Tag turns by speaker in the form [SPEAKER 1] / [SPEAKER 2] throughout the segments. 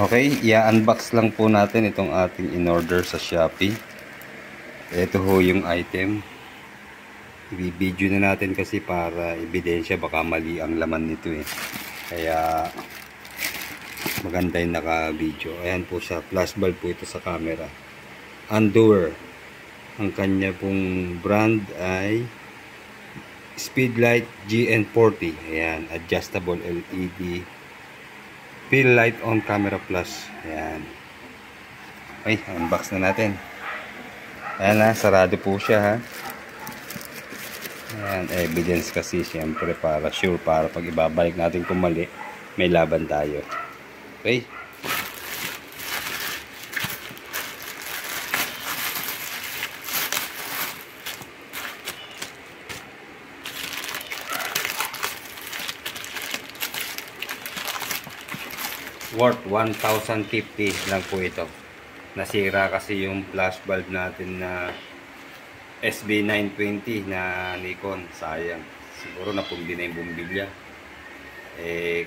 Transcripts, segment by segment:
[SPEAKER 1] Okay, i-unbox lang po natin itong ating in-order sa Shopee. Ito ho yung item. I-video na natin kasi para ebidensya, baka mali ang laman nito eh. Kaya maganda yung naka-video. Ayan po siya, flash bulb po ito sa camera. Undoer. Ang kanya pong brand ay Speedlight GN40. Ayan, adjustable LED. Fill light on camera plus. Ayan. Okay, unbox na natin. Ayan na, sarado po siya ha. Ayan, evidence kasi siyempre para sure, para pag ibabalik natin kung mali, may laban tayo. Okay. Worth 1,050 lang po ito. Nasira kasi yung flash bulb natin na SB920 na Nikon. Sayang. Siguro napundi na yung bumbilya.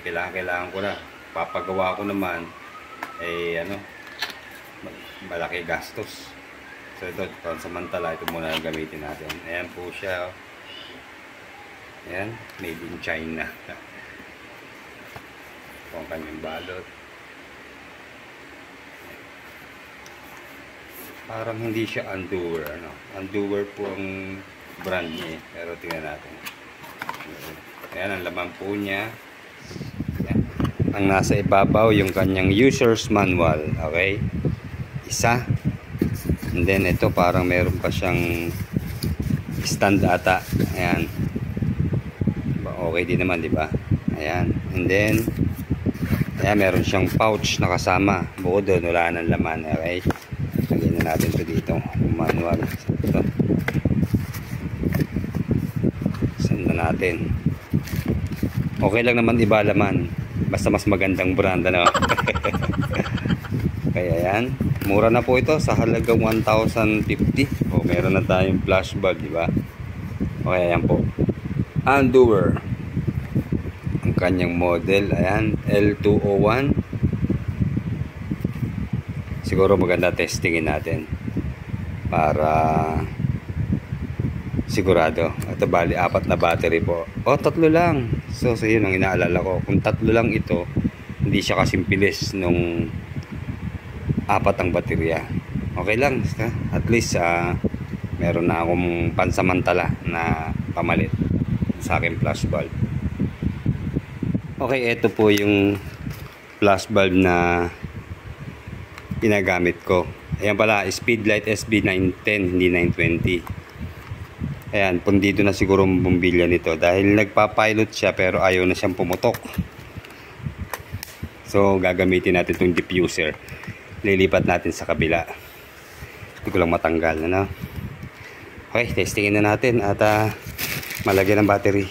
[SPEAKER 1] Kailangan ko na. Papagawa ko naman. Malaki gastos. So ito, pansamantala, ito muna gamitin natin. Ayan po siya. Ayan, made in China. Ito ang kanyang balot. Parang hindi siya Undoer, ano? Undoer po ang brand niya eh. Pero tingnan natin. Ayan ang laman po niya. Ayan. Ang nasa ibabaw yung kanyang user's manual. Okay? Isa. And then ito parang meron pa siyang stand ata. Ayan. Okay din naman, di ba? Ayan. And then ayan, meron siyang pouch na kasama. Bukod doon, wala nang laman. Okay? Lagyan na natin ito dito. Manual. Ito. Send na natin. Okay lang naman iba laman. Basta mas magandang brand. Ano? Kaya yan. Mura na po ito sa halagang 1,050. O, meron na tayong flash bulb, di ba? Okay, ayan po. Undoer. Ang kanyang model. Ayan. L201. Siguro maganda testingin natin para sigurado. Ito bali 4 na battery po. O 3 lang. So yun ang inaalala ko. Kung 3 lang ito, hindi siya kasing bilis nung 4 ang baterya. Okay lang. At least meron na akong pansamantala na pamalit sa aking flash bulb. Okay, ito po yung flash bulb na ginagamit ko. Ayan pala, Speedlight SB910, hindi 920. Ayan, pundido na siguro ang bumbilya nito dahil nagpa-pilot siya pero ayaw na siyang pumutok. So, gagamitin natin itong diffuser. Lilipat natin sa kabila. Hindi ko lang matanggal. Ano? Okay, testingin na natin at malagyan ng battery.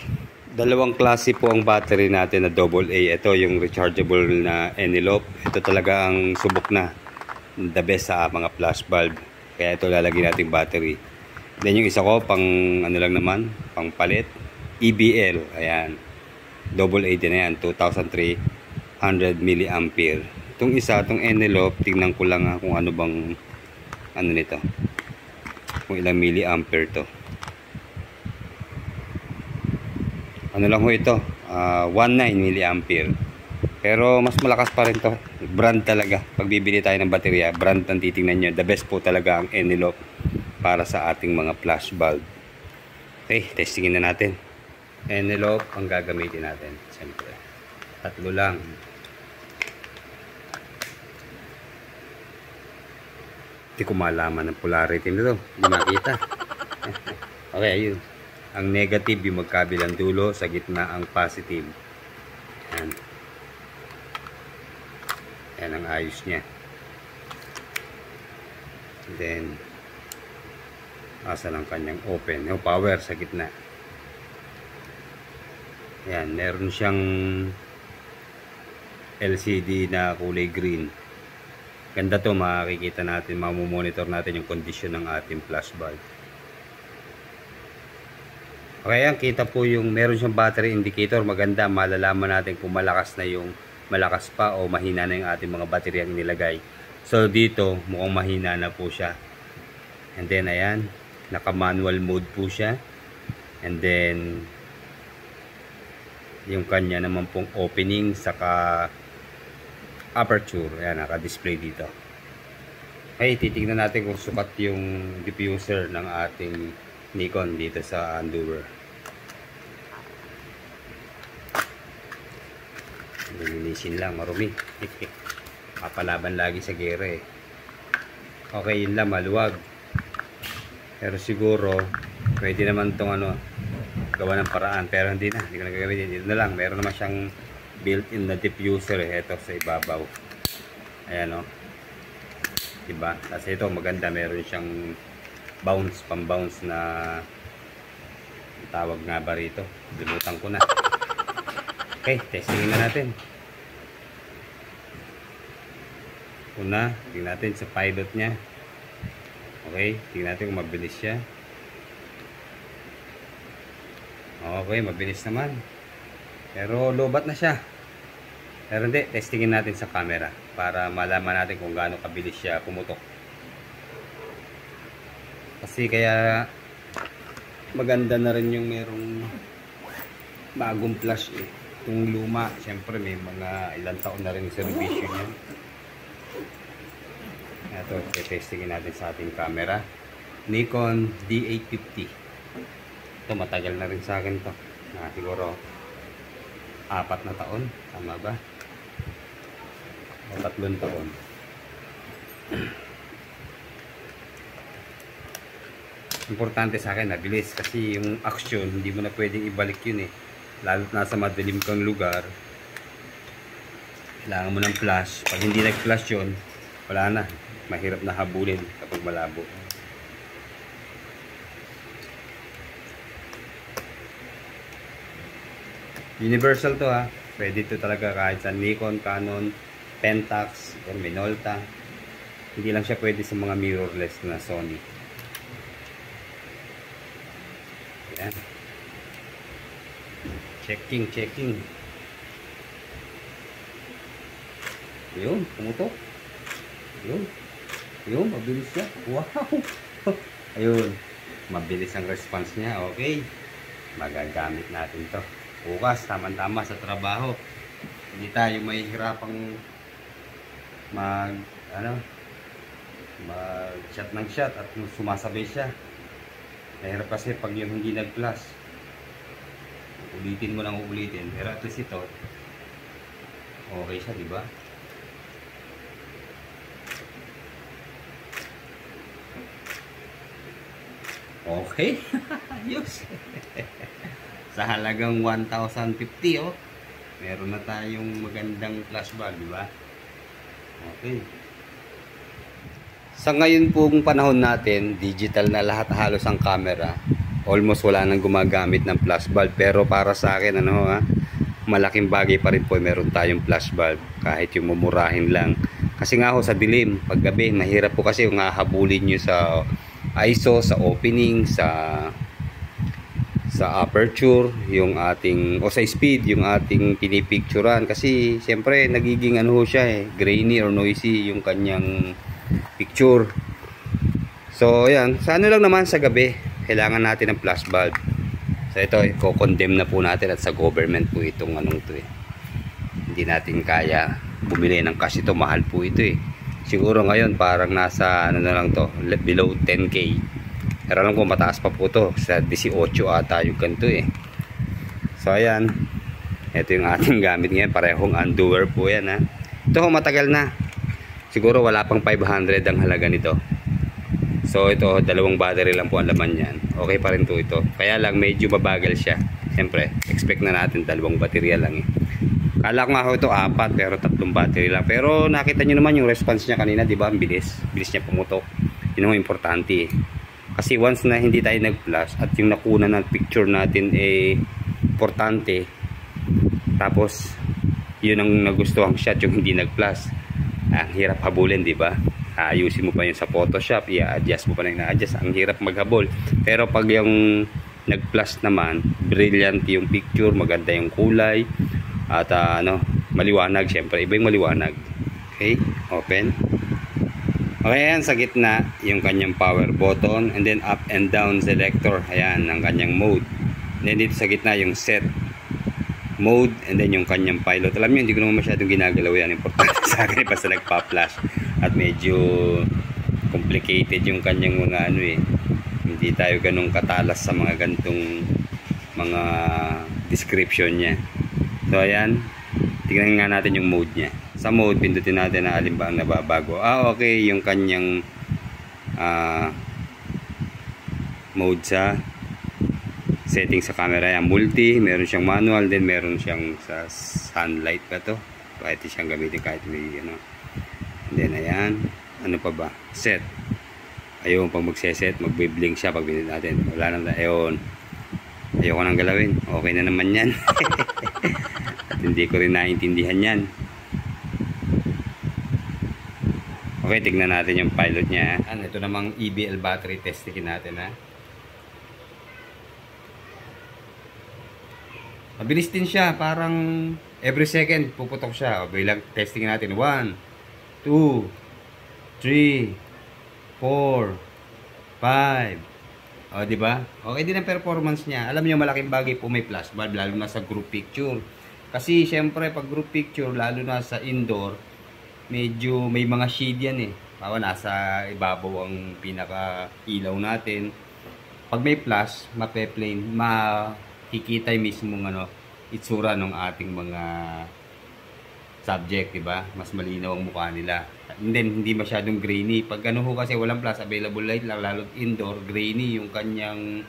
[SPEAKER 1] Dalawang klase po ang battery natin na AA. Ito yung rechargeable na envelope. Ito talaga ang subok na. The best sa mga flash bulb. Kaya ito lalagyan natin battery. Then yung isa ko pang ano lang naman, pang palit, EBL. Ayan. AA din na yan, 2,300 mAh. Itong isa, itong envelope, tingnan ko lang kung ano bang ano nito. Kung ilang milliampere to. Ano lang ho ito? 19 milliampere. Pero mas malakas pa rin to. Brand talaga. Pag bibili tayo ng baterya, brand ang titingnan nyo. The best po talaga ang envelope para sa ating mga flash bulb. Okay, testingin na natin. Envelope ang gagamitin natin. Siyempre. 3 lang. Hindi ko malaman ang polarity nito. Hindi makita. Okay, ayun. Ang negative yung magkabilang dulo. Sa gitna ang positive. Ayan. Yan ang ayos niya. Then asa lang kanyang open. Yung power sa gitna. Yan, meron siyang LCD na kulay green. Ganda to, makikita natin, mamomonitor natin yung condition ng ating flash bulb. Okay, yan, kita po yung meron siyang battery indicator. Maganda, malalaman natin kung malakas na yung malakas pa o mahina na yung ating mga bateryang nilagay. So dito mukhang mahina na po siya. And then ayan, naka manual mode po siya. And then yung kanya naman pong opening saka aperture, ayan, naka-display dito. Okay, titignan natin kung sukat yung diffuser ng ating Nikon dito sa Endure. Lilinisin lang, marumi. Papalaban lagi sa gera eh. Okay, yun lang, maluwag. Pero siguro pwede naman tong gawa ng paraan, pero hindi ko na gagawin. Dito na lang, meron naman siyang built-in na diffuser ito sa ibabaw. Ayan o, diba? Kasi ito maganda, meron siyang pang-bounce na tawag nga ba rito, limutan ko na. Okay, testingin na natin. Una, tingnan natin sa pilot nya. Okay, tingnan natin kung mabilis siya. Okay, mabilis naman. Pero lobat na siya. Pero hindi, testingin natin sa camera para malaman natin kung gaano kabilis siya pumutok. Kasi kaya maganda na rin yung merong bagong flash eh. Yung luma, siyempre may mga ilang taon na rin yung servisyo niya. Ito, testingin natin sa ating camera. Nikon D850. Ito matagal na rin sa akin to. Siguro 4 na taon, tama ba? O 3 taon. Importante sa akin, mabilis kasi yung action hindi mo na pwedeng ibalik yun eh. Lalo't nasa madilim kang lugar, kailangan mo ng flash. Pag hindi nag-flash yun, wala na, mahirap na habulin kapag malabo. Universal to ha. Pwede to talaga kahit sa Nikon, Canon, Pentax, or Minolta. Hindi lang siya pwede sa mga mirrorless na Sony. Ayan. Checking. Yun, pumutok. Yun, mabilis siya. Wow! Ayun, mabilis ang response niya. Okay, magagamit natin to. Bukas, tama-tama sa trabaho. Hindi tayo mahihirapang mag-shot ng shot at sumasabay siya. Mahirap kasi pag yung hindi nag-flash. Ulitin mo lang ulitin. Pero at least ito, okay siya, di ba? Okay. Ayos. Sa halagang 1,050 meron na tayong magandang flashbulb, di ba? Okay. Sa ngayon pong panahon natin, digital na lahat halos ang camera. Almost wala nang gumagamit ng flashbulb, pero para sa akin malaking bagay pa rin po meron tayong flashbulb kahit yung mumurahin lang. Kasi nga sa dilim, paggabi, mahirap po kasi yung hahabulin nyo sa ISO, sa opening, sa aperture, yung ating sa speed, yung ating pinipicturean kasi siyempre nagiging siya grainy or noisy yung kanyang picture. So ayan, sa lang naman sa gabi kailangan natin ng flash bulb. So ito, i-condemn na po natin at sa government po itong hindi natin kaya bumili ng cash ito, mahal po ito siguro ngayon parang nasa na lang to, below 10k. Pero alam ko mataas pa po to, sa 18 ata yung ganito So ayan, ito yung ating gamit ngayon, parehong Endure po yan Ito matagal na, siguro wala pang 500 ang halaga nito. So ito, 2 battery lang po ang laman yan. Okay pa rin to ito, kaya lang medyo mabagal siya. Siyempre, expect na natin 2 baterya lang Kala ko nga ito 4 pero 3 battery lang. Pero nakita nyo naman yung response niya kanina, di ba? Ang bilis niya pumutok. Yun ang importante Kasi once na hindi tayo nag-flash at yung nakuna ng picture natin importante, tapos yun ang nagustuhang shot yung hindi nag-flash, ang hirap habulin, di ba? Ayusin mo pa yun sa Photoshop, i-adjust mo pa na ina-adjust, ang hirap maghabol. Pero pag yung nag-flash naman, brilliant yung picture, maganda yung kulay, at maliwanag. Syempre, iba yung maliwanag. Okay, open. Okay, ayan, sa gitna, yung kanyang power button. And then, up and down selector. Ayan, ang kanyang mode. And then, dito sa gitna, yung set mode. And then, yung kanyang pilot. Alam nyo, hindi ko naman masyadong ginagalaw yan. Importante sa akin, basta nagpa-flash. At medyo complicated yung kanyang mga ano eh. Hindi tayo ganun katalas sa mga gantong mga description niya. So ayan, tingnan nga natin yung mode niya. Sa mode, pindutin natin na alin ba ang nababago. Okay, yung kanyang mode sa setting sa camera. Yan, multi, meron siyang manual, then meron siyang sa sunlight pa to. Pwede siyang gamitin kahit may ano. And then ayan, ano pa ba? Set. Ayun, pag magseset, magbe-blink siya pag binit natin. Wala na, ayun. Ayoko nang galawin. Okay na naman yan. At hindi ko rin naiintindihan yan. Okay, tignan natin yung pilot niya. Ito namang EBL battery testingin natin ha. Mabilis din siya. Parang every second puputok siya. O, bilang testingin natin. 1, 2, 3, 4, 5. O, diba? Okay din ang performance niya. Alam niyo, malaking bagay po may flash bulb, lalo na sa group picture. Kasi, syempre, pag group picture, lalo na sa indoor, medyo may mga shade yan eh. Bawa, nasa ibabaw ang pinaka-ilaw natin. Pag may flash, mape-plane, makikita yung mismong itsura ng ating mga subject, diba? Mas malinaw ang mukha nila. And then, hindi masyadong grainy. Pag ano ho kasi walang flash, available light lang, lalo indoor, grainy yung kanyang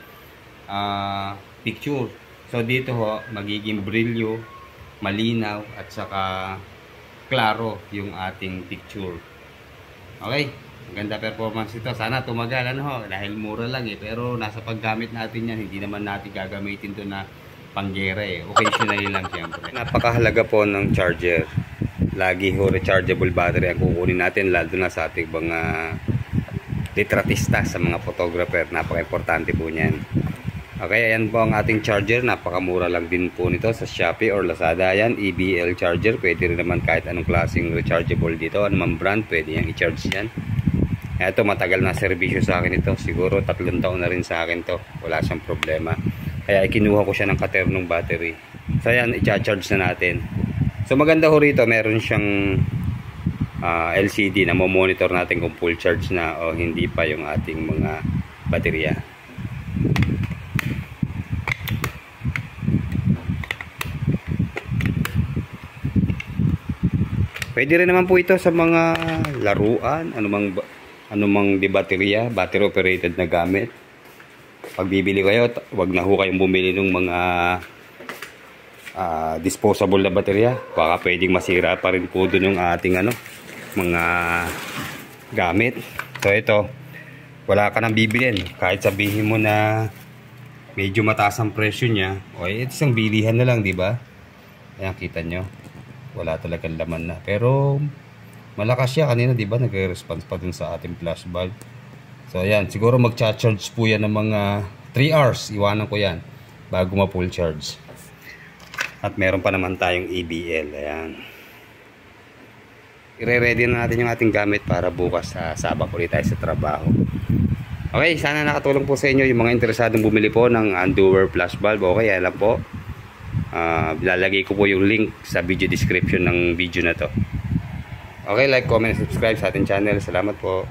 [SPEAKER 1] picture. So, dito ho, magiging brilyo, malinaw, at saka klaro yung ating picture. Okay, maganda performance ito. Sana tumagal, dahil mura lang eh. Pero nasa paggamit natin yan, hindi naman natin gagamitin to na panggera eh. Occasionally lang siyempre. Napakahalaga po ng charger. Lagi ho rechargeable battery ang kukunin natin, lalo na sa ating mga litratista, sa mga photographer. Napaka-importante po niyan. Okay, ayan po ang ating charger. Napakamura lang din po nito sa Shopee or Lazada. Ayan, EBL charger. Pwede rin naman kahit anong klaseng rechargeable dito. Anumang brand, pwede yang i-charge yan. Ito, matagal na servisyo sa akin ito. Siguro 3 taon na rin sa akin to. Wala siyang problema. Kaya ikinuha ko siya ng katernong battery. So ayan, i-charge na natin. So maganda ho rito, meron siyang LCD na mo-monitor natin kung full charge na o hindi pa yung ating mga baterya. Pwede rin naman po ito sa mga laruan, anumang di baterya, battery operated na gamit. Pag bibili kayo, wag na ho kayong bumili ng mga disposable na baterya. Baka pwedeng masira pa rin po doon yung ating mga gamit. So ito, wala ka nang bibilin. Kahit sabihin mo na medyo mataas ang presyo niya, o isang bilihan na lang, di ba? Ayan, kita nyo. Wala talagang laman na. Pero malakas siya kanina, di ba? Nagre-response pa dun sa ating flash bulb. So ayan, siguro mag-charge po yan ng mga 3 hours. Iwanan ko yan bago ma-full charge. At meron pa naman tayong EBL. Ayan. I-ready na natin yung ating gamit para bukas sabak ulit tayo sa trabaho. Okay, sana nakatulong po sa inyo yung mga interesadong bumili po ng Andover flash bulb. Okay, alam po. Lalagay ko po yung link sa video description ng video na to. Okay, like, comment, subscribe sa ating channel. Salamat po.